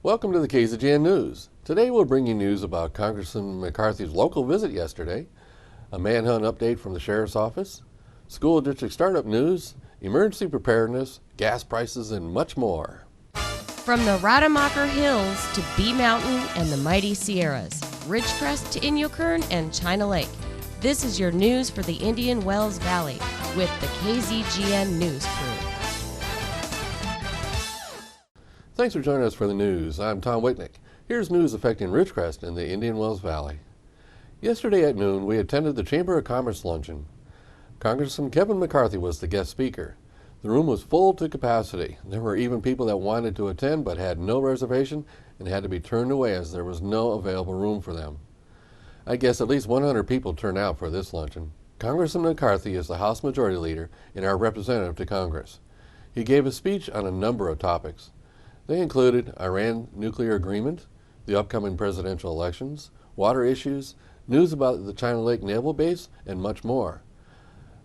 Welcome to the KZGN News. Today we'll bring you news about Congressman McCarthy's local visit yesterday, a manhunt update from the Sheriff's Office, school district startup news, emergency preparedness, gas prices, and much more. From the Rademacher Hills to Bee Mountain and the mighty Sierras, Ridgecrest to Inyokern and China Lake, this is your news for the Indian Wells Valley with the KZGN News crew. Thanks for joining us for the news. I'm Tom Wicknick. Here's news affecting Ridgecrest in the Indian Wells Valley. Yesterday at noon, we attended the Chamber of Commerce luncheon. Congressman Kevin McCarthy was the guest speaker. The room was full to capacity. There were even people that wanted to attend but had no reservation and had to be turned away as there was no available room for them. I guess at least 100 people turned out for this luncheon. Congressman McCarthy is the House Majority Leader and our representative to Congress. He gave a speech on a number of topics. They included Iran nuclear agreement, the upcoming presidential elections, water issues, news about the China Lake Naval Base, and much more.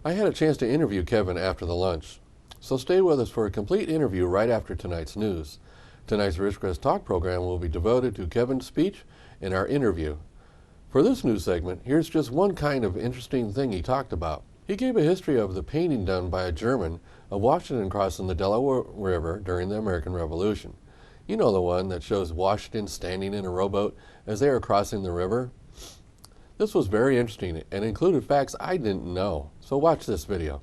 I had a chance to interview Kevin after the lunch, so stay with us for a complete interview right after tonight's news. Tonight's Ridgecrest Talk program will be devoted to Kevin's speech and our interview. For this news segment, here's just one kind of interesting thing he talked about. He gave a history of the painting done by a German of Washington crossing the Delaware River during the American Revolution. You know, the one that shows Washington standing in a rowboat as they are crossing the river? This was very interesting and included facts I didn't know. So watch this video.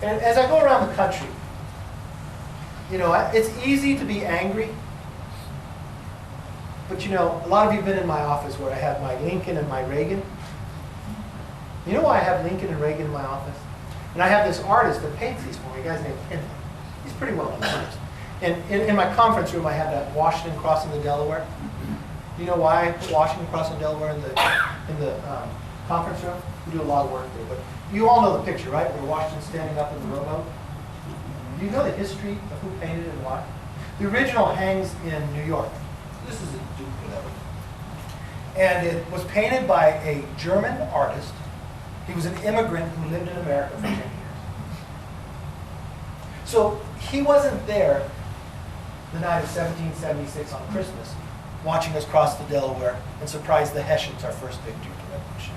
And as I go around the country, you know, it's easy to be angry. But you know, a lot of you have been in my office where I have my Lincoln and my Reagan. You know why I have Lincoln and Reagan in my office? And I have this artist that paints these for me, a guy's named Henry. He's pretty well known artist. And in my conference room, I have that Washington crossing the Delaware. Do you know why I put Washington crossing Delaware in the conference room? We do a lot of work there. But you all know the picture, right? Where Washington's standing up in the rowboat. Do you know the history of who painted it and why? The original hangs in New York. This is a Duke, whatever. And it was painted by a German artist. He was an immigrant who lived in America for 10 years. So he wasn't there the night of 1776 on Christmas, watching us cross the Delaware and surprise the Hessians, our first big Duke revolution.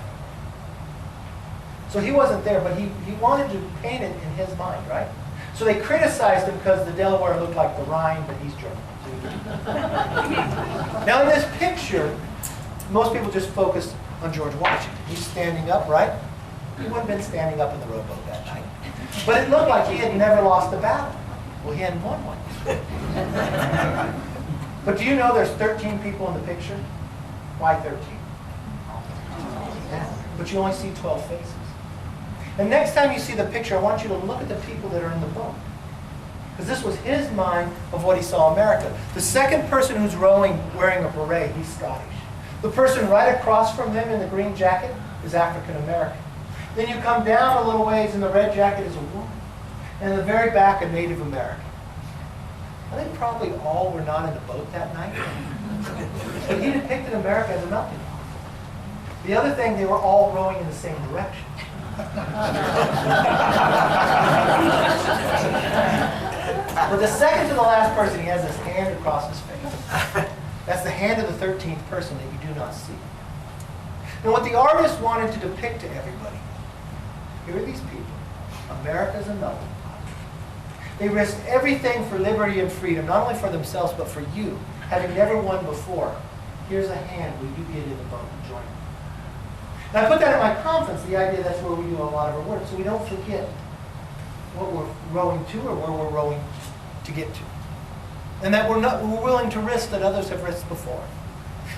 So he wasn't there, but he wanted to paint it in his mind, right? So they criticized him because the Delaware looked like the Rhine, but he's German. Now in this picture, most people just focus on George Washington. He's standing up, right? He wouldn't have been standing up in the rowboat that night. But it looked like he had never lost a battle. Well, he hadn't won one. But do you know there's 13 people in the picture? Why 13? Yeah. But you only see 12 faces. And next time you see the picture, I want you to look at the people that are in the boat. Because this was his mind of what he saw America. The second person who's rowing wearing a beret, he's Scottish. The person right across from him in the green jacket is African American. Then you come down a little ways and the red jacket is a woman. And in the very back, a Native American. I think probably all were not in the boat that night. But he depicted America as a melting pot. The other thing, they were all rowing in the same direction. But the second to the last person, he has his hand across his face. That's the hand of the 13th person that you do not see. And what the artist wanted to depict to everybody, here are these people. America's a melting pot. They risked everything for liberty and freedom, not only for themselves, but for you, having never won before. Here's a hand. Will you get in the boat and join me? And I put that at my conference, the idea that's where we do a lot of our work, so we don't forget what we're rowing to or where we're rowing to get to. And that we're willing to risk that others have risked before.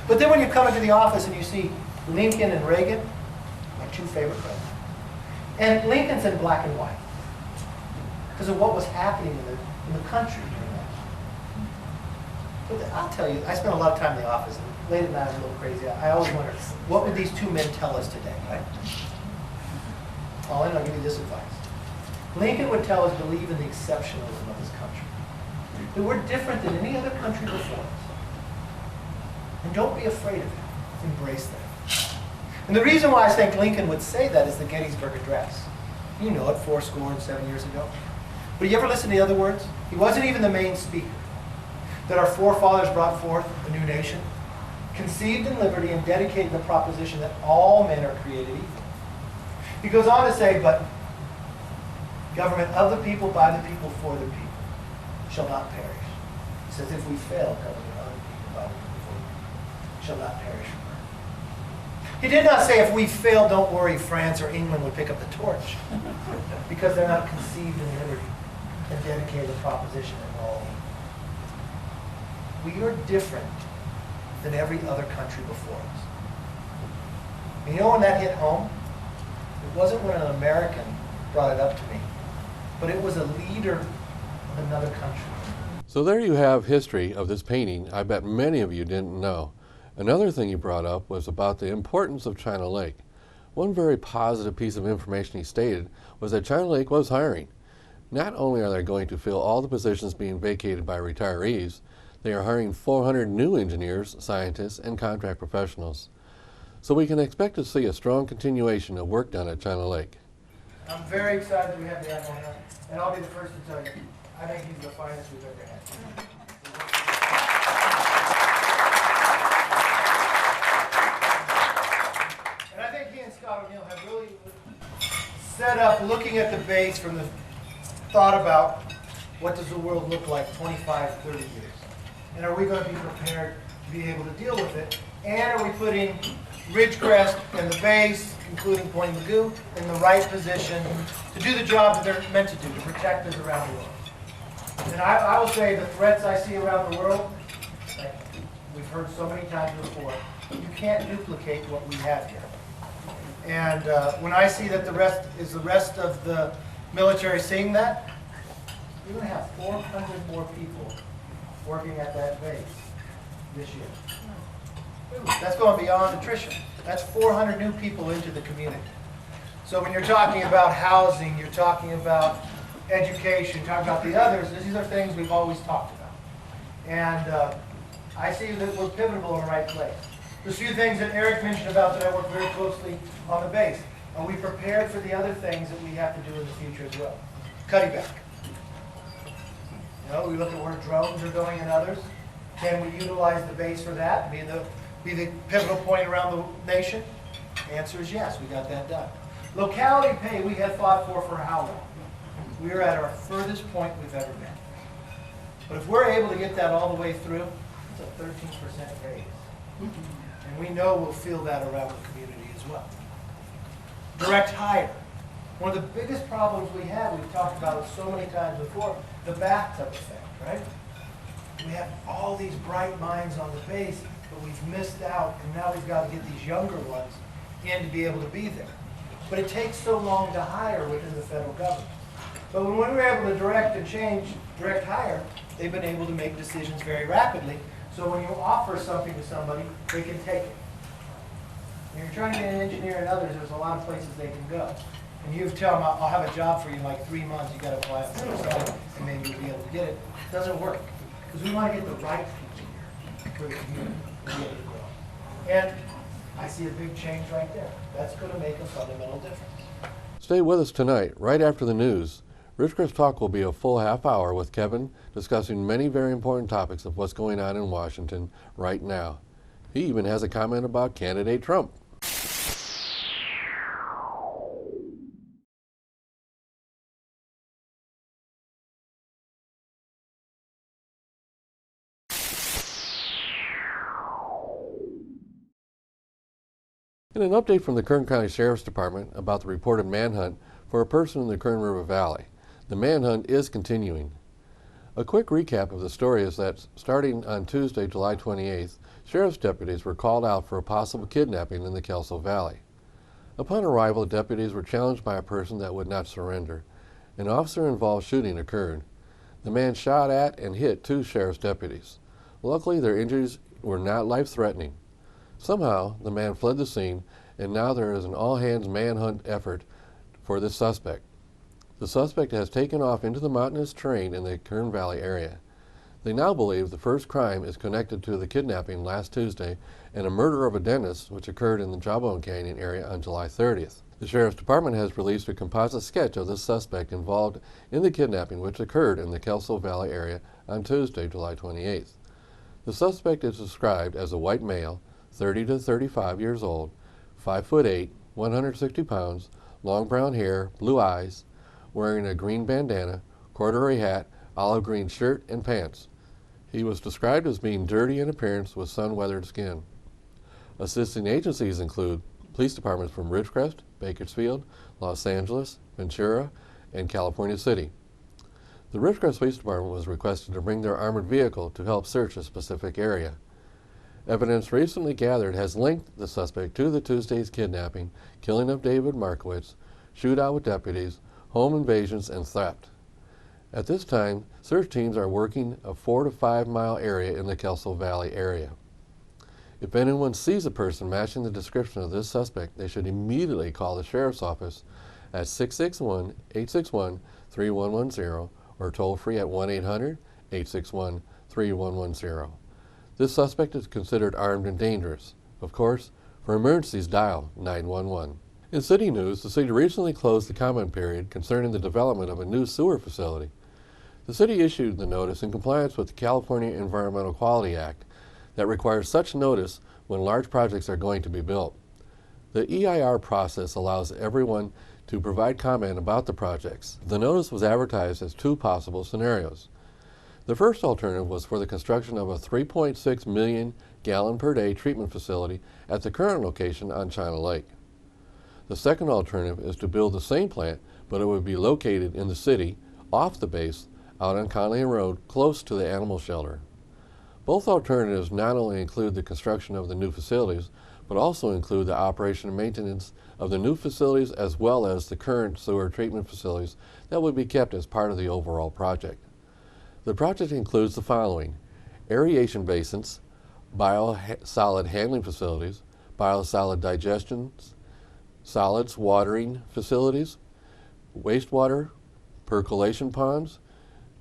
But then when you come into the office and you see Lincoln and Reagan, my two favorite presidents. And Lincoln's in black and white because of what was happening in the country during that time. But I'll tell you, I spent a lot of time in the office. And late at night, I was a little crazy. I always wondered, what would these two men tell us today? Right? I'll give you this advice. Lincoln would tell us, believe in the exceptionalism of this country. That we're different than any other country before us. And don't be afraid of it. Embrace that. And the reason why I think Lincoln would say that is the Gettysburg Address. You know it, 7 years ago. But you ever listen to the other words? He wasn't even the main speaker. that our forefathers brought forth a new nation, conceived in liberty and dedicated the proposition that all men are created equal. He goes on to say, but government of the people, by the people, for the people, shall not perish. He says, if we fail, government of the people, by the people, for the people, shall not perish from earth. He did not say, if we fail, don't worry, France or England would pick up the torch, because they're not conceived in liberty and dedicated the proposition that all men. We are different than every other country before us. And you know when that hit home? It wasn't when an American brought it up to me, but it was a leader of another country. So there you have history of this painting I bet many of you didn't know. Another thing he brought up was about the importance of China Lake. One very positive piece of information he stated was that China Lake was hiring. Not only are they going to fill all the positions being vacated by retirees, they are hiring 400 new engineers, scientists, and contract professionals. So we can expect to see a strong continuation of work done at China Lake. I'm very excited that we have the Admiral here, and I'll be the first to tell you, I think he's the finest we've ever had. And I think he and Scott O'Neill have really set up looking at the base from the thought about what does the world look like 25, 30 years. And are we going to be prepared to be able to deal with it? And are we putting Ridgecrest and the base, including Point Mugu, in the right position to do the job that they're meant to do, to protect us around the world? And I will say the threats I see around the world, like we've heard so many times before, you can't duplicate what we have here. And when I see that the rest of the military seeing that, we're going to have 400 more people working at that base this year. That's going beyond attrition. That's 400 new people into the community. So when you're talking about housing, you're talking about education, talking about the others, these are things we've always talked about. And I see that we're pivotal in the right place. There's a few things that Eric mentioned about that I work very closely on the base. Are we prepared for the other things that we have to do in the future as well? Cutting back. You know, we look at where drones are going and others. Can we utilize the base for that? Be the pivotal point around the nation? The answer is yes, we got that done. Locality pay we have fought for how long? We are at our furthest point we've ever been. But if we're able to get that all the way through, it's a 13% raise. And we know we'll feel that around the community as well. Direct hire. One of the biggest problems we have, we've talked about it so many times before, the bathtub effect, right? We have all these bright minds on the base, but we've missed out, and now we've got to get these younger ones in to be able to be there. But it takes so long to hire within the federal government. But when we were able to direct and change direct hire, they've been able to make decisions very rapidly. So when you offer something to somebody, they can take it. When you're trying to get an engineer and others, there's a lot of places they can go. And you tell them, I'll have a job for you in like 3 months, you got to apply for yourself, and maybe you'll be able to get it. It doesn't work. Because we want to get the right people here for the community to be able to grow. And I see a big change right there. That's going to make a fundamental difference. Stay with us tonight, right after the news. Ridgecrest Talk will be a full half hour with Kevin discussing many very important topics of what's going on in Washington right now. He even has a comment about candidate Trump. In an update from the Kern County Sheriff's Department about the reported manhunt for a person in the Kern River Valley, the manhunt is continuing. A quick recap of the story is that starting on Tuesday, July 28th, sheriff's deputies were called out for a possible kidnapping in the Kelso Valley. Upon arrival, deputies were challenged by a person that would not surrender. An officer-involved shooting occurred. The man shot at and hit 2 sheriff's deputies. Luckily, their injuries were not life-threatening. Somehow, the man fled the scene, and now there is an all-hands manhunt effort for this suspect. The suspect has taken off into the mountainous terrain in the Kern Valley area. They now believe the first crime is connected to the kidnapping last Tuesday and a murder of a dentist which occurred in the Jawbone Canyon area on July 30th. The Sheriff's Department has released a composite sketch of the suspect involved in the kidnapping which occurred in the Kelso Valley area on Tuesday, July 28th. The suspect is described as a white male, 30 to 35 years old, 5'8", 160 pounds, long brown hair, blue eyes, wearing a green bandana, corduroy hat, olive green shirt, and pants. He was described as being dirty in appearance with sun-weathered skin. Assisting agencies include police departments from Ridgecrest, Bakersfield, Los Angeles, Ventura, and California City. The Ridgecrest Police Department was requested to bring their armored vehicle to help search a specific area. Evidence recently gathered has linked the suspect to the Tuesday's kidnapping, killing of David Markowitz, shootout with deputies, home invasions, and theft. At this time, search teams are working a 4 to 5 mile area in the Kelso Valley area. If anyone sees a person matching the description of this suspect, they should immediately call the Sheriff's Office at 661-861-3110 or toll free at 1-800-861-3110. This suspect is considered armed and dangerous. Of course, for emergencies, dial 911. In city news, the city recently closed the comment period concerning the development of a new sewer facility. The city issued the notice in compliance with the California Environmental Quality Act that requires such notice when large projects are going to be built. The EIR process allows everyone to provide comment about the projects. The notice was advertised as two possible scenarios. The first alternative was for the construction of a 3.6 million gallon per day treatment facility at the current location on China Lake. The second alternative is to build the same plant, but it would be located in the city, off the base, out on Conley Road, close to the animal shelter. Both alternatives not only include the construction of the new facilities, but also include the operation and maintenance of the new facilities as well as the current sewer treatment facilities that would be kept as part of the overall project. The project includes the following: aeration basins, biosolid handling facilities, biosolid digestion, solids watering facilities, wastewater, percolation ponds,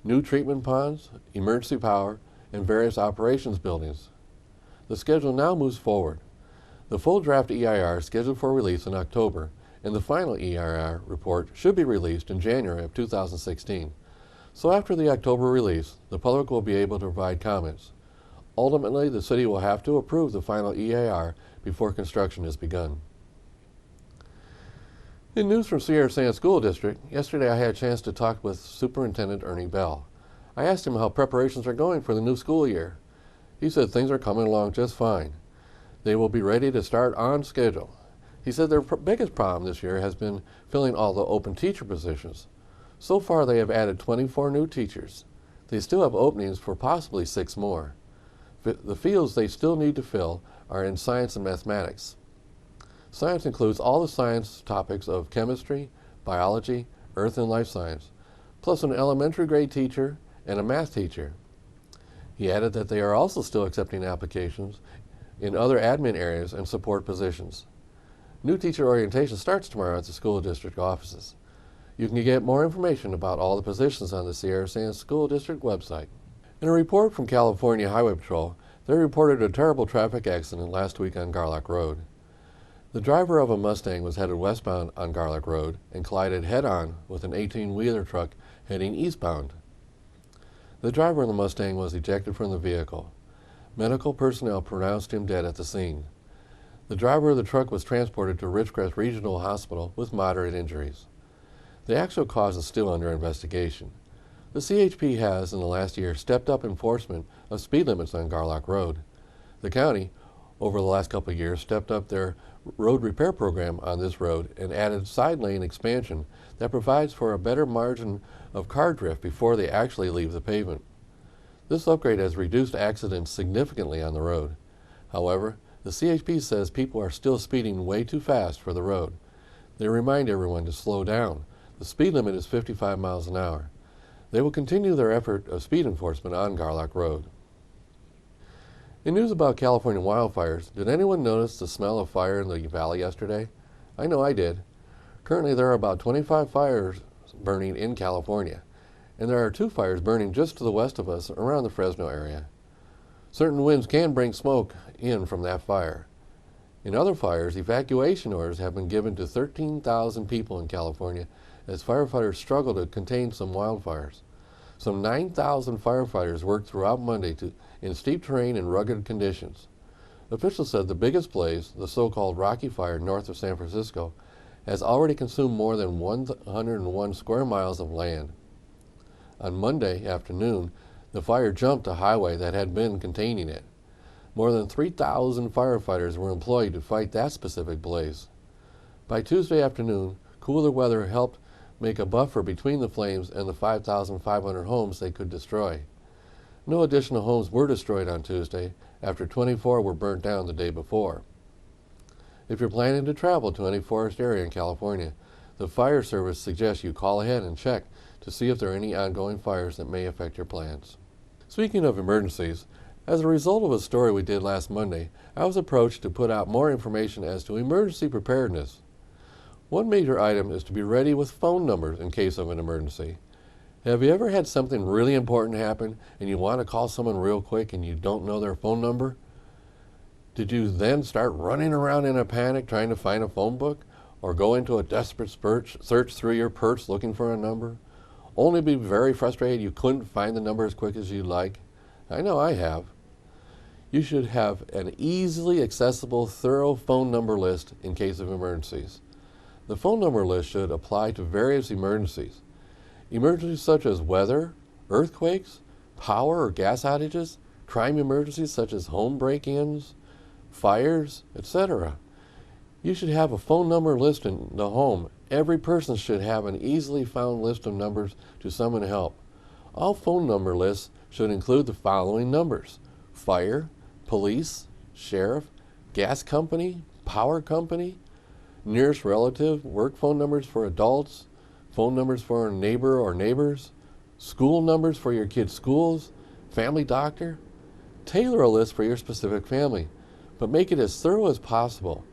new treatment ponds, emergency power, and various operations buildings. The schedule now moves forward. The full draft EIR is scheduled for release in October, and the final EIR report should be released in January of 2016. So after the October release, the public will be able to provide comments. Ultimately, the city will have to approve the final EIR before construction is begun. In news from Sierra Sands School District, yesterday I had a chance to talk with Superintendent Ernie Bell. I asked him how preparations are going for the new school year. He said things are coming along just fine. They will be ready to start on schedule. He said their biggest problem this year has been filling all the open teacher positions. So far they have added 24 new teachers. They still have openings for possibly 6 more. The fields they still need to fill are in science and mathematics. Science includes all the science topics of chemistry, biology, earth and life science, plus an elementary grade teacher and a math teacher. He added that they are also still accepting applications in other admin areas and support positions. New teacher orientation starts tomorrow at the school district offices. You can get more information about all the positions on the Sierra Sands School District website. In a report from California Highway Patrol, they reported a terrible traffic accident last week on Garlock Road. The driver of a Mustang was headed westbound on Garlock Road and collided head-on with an 18-wheeler truck heading eastbound. The driver of the Mustang was ejected from the vehicle. Medical personnel pronounced him dead at the scene. The driver of the truck was transported to Ridgecrest Regional Hospital with moderate injuries. The actual cause is still under investigation. The CHP has, in the last year, stepped up enforcement of speed limits on Garlock Road. The county, over the last couple of years, stepped up their road repair program on this road and added side lane expansion that provides for a better margin of car drift before they actually leave the pavement. This upgrade has reduced accidents significantly on the road. However, the CHP says people are still speeding way too fast for the road. They remind everyone to slow down. The speed limit is 55 miles an hour. They will continue their effort of speed enforcement on Garlock Road. In news about California wildfires, did anyone notice the smell of fire in the valley yesterday? I know I did. Currently there are about 25 fires burning in California, and there are 2 fires burning just to the west of us around the Fresno area. Certain winds can bring smoke in from that fire. In other fires, evacuation orders have been given to 13,000 people in California as firefighters struggle to contain some wildfires. Some 9,000 firefighters worked throughout Monday in steep terrain and rugged conditions. Officials said the biggest blaze, the so-called Rocky Fire north of San Francisco, has already consumed more than 101 square miles of land. On Monday afternoon, the fire jumped a highway that had been containing it. More than 3,000 firefighters were employed to fight that specific blaze. By Tuesday afternoon, cooler weather helped make a buffer between the flames and the 5,500 homes they could destroy. No additional homes were destroyed on Tuesday, after 24 were burnt down the day before. If you're planning to travel to any forest area in California, the fire service suggests you call ahead and check to see if there are any ongoing fires that may affect your plans. Speaking of emergencies, as a result of a story we did last Monday, I was approached to put out more information as to emergency preparedness. One major item is to be ready with phone numbers in case of an emergency. Have you ever had something really important happen and you want to call someone real quick and you don't know their phone number? Did you then start running around in a panic trying to find a phone book, or go into a desperate search through your purse looking for a number, only to be very frustrated you couldn't find the number as quick as you'd like? I know I have. You should have an easily accessible, thorough phone number list in case of emergencies. The phone number list should apply to various emergencies. Emergencies such as weather, earthquakes, power or gas outages, crime emergencies such as home break-ins, fires, etc. You should have a phone number list in the home. Every person should have an easily found list of numbers to summon help. All phone number lists should include the following numbers: fire, police, sheriff, gas company, power company, nearest relative, work phone numbers for adults, phone numbers for a neighbor or neighbors, school numbers for your kids' schools, family doctor. Tailor a list for your specific family, but make it as thorough as possible.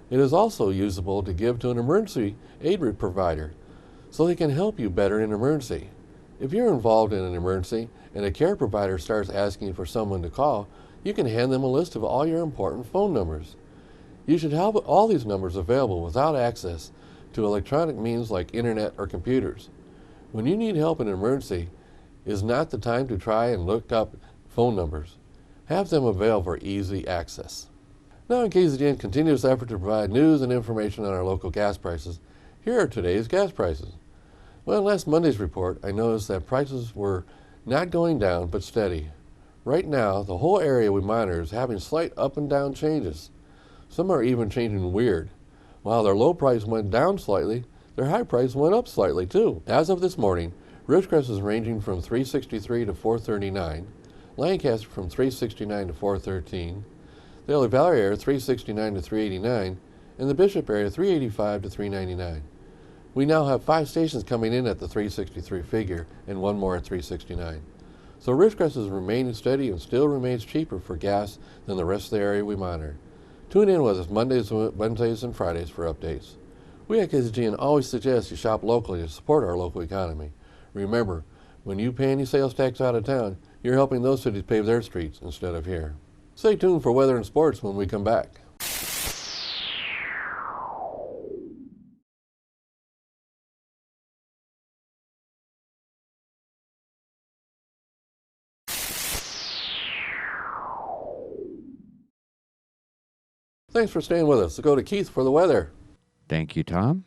It is also usable to give to an emergency aid provider so they can help you better in an emergency. If you're involved in an emergency and a care provider starts asking for someone to call, you can hand them a list of all your important phone numbers. You should have all these numbers available without access to electronic means like internet or computers. When you need help in an emergency, is not the time to try and look up phone numbers. Have them available for easy access. Now, in KZGN continuous effort to provide news and information on our local gas prices, here are today's gas prices. Well, in last Monday's report, I noticed that prices were not going down but steady. Right now, the whole area we monitor is having slight up and down changes. Some are even changing weird. While their low price went down slightly, their high price went up slightly too. As of this morning, Ridgecrest is ranging from $3.63 to $4.39, Lancaster from $3.69 to $4.13, the Ellicott Valley area $3.69 to $3.89, and the Bishop area $3.85 to $3.99. We now have 5 stations coming in at the $3.63 figure and one more at $3.69. So Ridgecrest is remaining steady and still remains cheaper for gas than the rest of the area we monitor. Tune in with us Mondays, Wednesdays, and Fridays for updates. We at KZGN always suggest you shop locally to support our local economy. Remember, when you pay any sales tax out of town, you're helping those cities pave their streets instead of here. Stay tuned for weather and sports when we come back. Thanks for staying with us. So go to Keith for the weather. Thank you, Tom.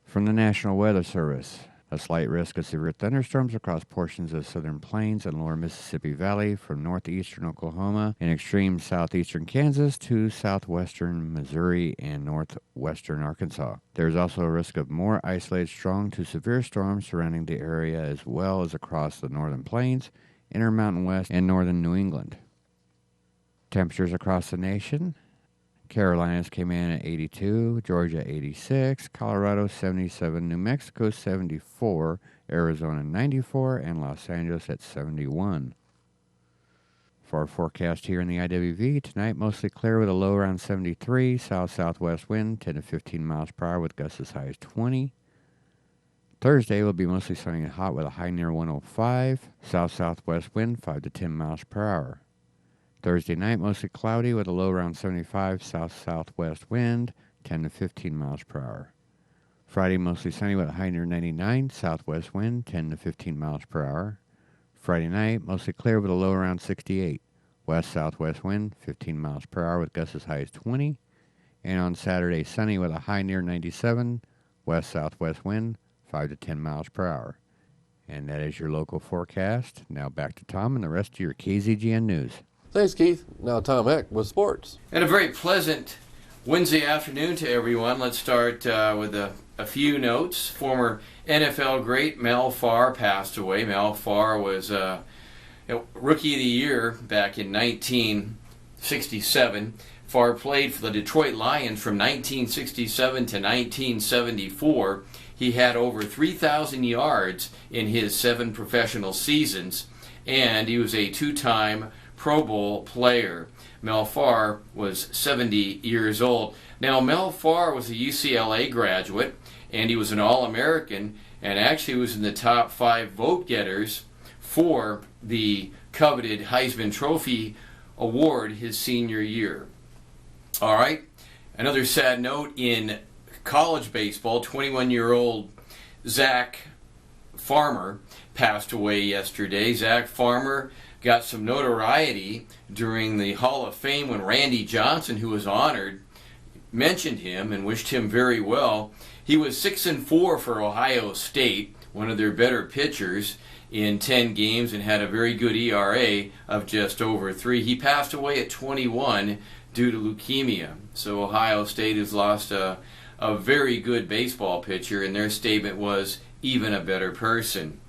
From the National Weather Service, a slight risk of severe thunderstorms across portions of southern plains and lower Mississippi Valley from northeastern Oklahoma and extreme southeastern Kansas to southwestern Missouri and northwestern Arkansas. There is also a risk of more isolated strong to severe storms surrounding the area as well as across the northern plains, Intermountain West, and northern New England. Temperatures across the nation: Carolinas came in at 82, Georgia 86, Colorado 77, New Mexico 74, Arizona 94, and Los Angeles at 71. For our forecast here in the IWV, tonight mostly clear with a low around 73, south-southwest wind 10 to 15 miles per hour with gusts as high as 20. Thursday will be mostly sunny and hot with a high near 105, south-southwest wind 5 to 10 miles per hour. Thursday night, mostly cloudy with a low around 75, south-southwest wind, 10 to 15 miles per hour. Friday, mostly sunny with a high near 99, southwest wind, 10 to 15 miles per hour. Friday night, mostly clear with a low around 68, west-southwest wind, 15 miles per hour with gusts as high as 20. And on Saturday, sunny with a high near 97, west-southwest wind, 5 to 10 miles per hour. And that is your local forecast. Now back to Tom and the rest of your KZGN News. Thanks, Keith. Now Tom Heck with sports. And a very pleasant Wednesday afternoon to everyone. Let's start with a few notes. Former NFL great Mel Farr passed away. Mel Farr was Rookie of the Year back in 1967. Farr played for the Detroit Lions from 1967 to 1974. He had over 3,000 yards in his 7 professional seasons, and he was a 2-time Pro Bowl player. Mel Farr was 70 years old. Now, Mel Farr was a UCLA graduate, and he was an All-American, and actually was in the top 5 vote-getters for the coveted Heisman Trophy award his senior year. All right, another sad note in college baseball, 21-year-old Zach Farmer passed away yesterday. Zach Farmer got some notoriety during the Hall of Fame when Randy Johnson, who was honored, mentioned him and wished him very well. He was 6-4 for Ohio State, one of their better pitchers in 10 games, and had a very good ERA of just over 3. He passed away at 21 due to leukemia. So Ohio State has lost a very good baseball pitcher, and their statement was, even a better person.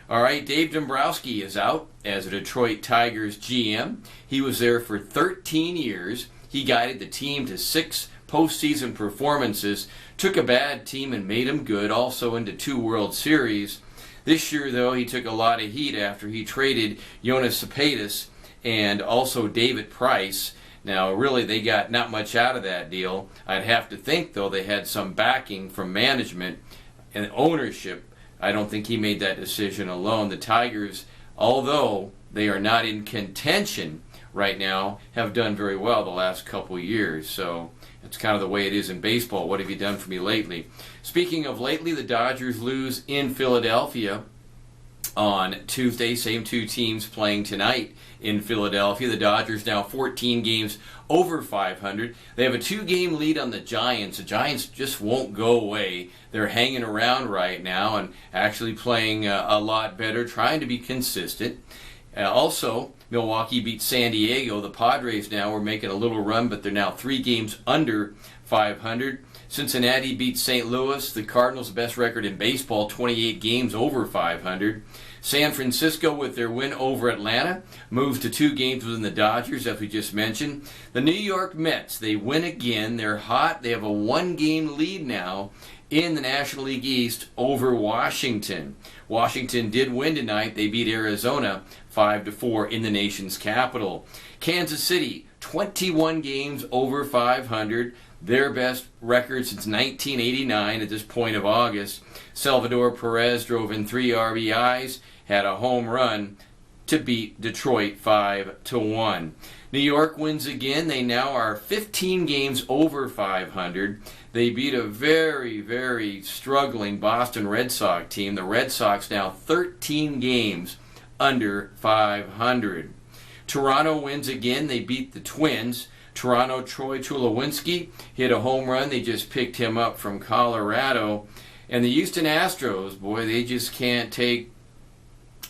All right, Dave Dombrowski is out as a Detroit Tigers GM. He was there for 13 years. He guided the team to 6 postseason performances, took a bad team and made them good, also into 2 World Series. This year, though, he took a lot of heat after he traded Jonas Cepedas and also David Price. Now, really, they got not much out of that deal. I'd have to think, though, they had some backing from management and ownership. I don't think he made that decision alone. The Tigers, although they are not in contention right now, have done very well the last couple years. So it's kind of the way it is in baseball. What have you done for me lately? Speaking of lately, the Dodgers lose in Philadelphia on Tuesday. Same 2 teams playing tonight in Philadelphia. The Dodgers now 14 games over 500. They have a 2-game lead on the Giants. The Giants just won't go away. They're hanging around right now and actually playing a lot better, trying to be consistent. Also, Milwaukee beat San Diego. The Padres now are making a little run, but they're now 3 games under 500. Cincinnati beat St. Louis. The Cardinals' best record in baseball, 28 games over 500. San Francisco, with their win over Atlanta, moves to 2 games within the Dodgers, as we just mentioned. The New York Mets, they win again. They're hot. They have a 1-game lead now in the National League East over Washington. Washington did win tonight. They beat Arizona 5-4 in the nation's capital. Kansas City, 21 games over 500. Their best record since 1989 at this point of August. Salvador Perez drove in 3 RBIs, had a home run to beat Detroit 5-1. New York wins again. They now are 15 games over 500. They beat a very, very struggling Boston Red Sox team. The Red Sox now 13 games under 500. Toronto wins again. They beat the Twins. Toronto, Troy Tulowitzki hit a home run. They just picked him up from Colorado. And the Houston Astros, boy, they just can't take,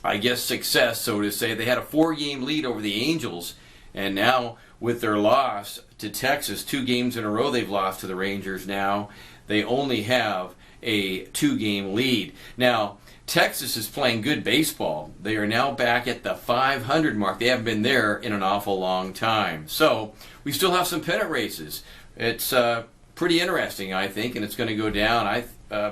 I guess, success, so to say. They had a 4-game lead over the Angels, and now with their loss to Texas, 2 games in a row they've lost to the Rangers now, they only have a 2-game lead. Now, Texas is playing good baseball. They are now back at the 500 mark. They haven't been there in an awful long time. So we still have some pennant races. It's pretty interesting, I think, and it's going to go down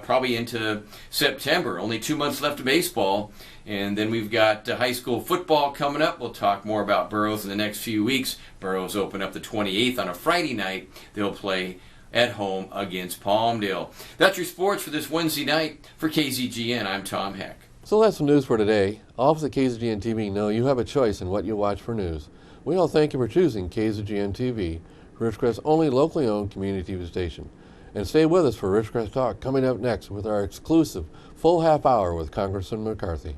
probably into September. Only 2 months left of baseball, and then we've got high school football coming up. We'll talk more about Burroughs in the next few weeks. Burroughs open up the 28th on a Friday night. They'll play at home against Palmdale. That's your sports for this Wednesday night. For KZGN, I'm Tom Heck. So that's the news for today. All of us at KZGN-TV know you have a choice in what you watch for news. We all thank you for choosing KZGN-TV, Ridgecrest's only locally owned community TV station. And stay with us for Ridgecrest Talk, coming up next with our exclusive full half hour with Congressman McCarthy.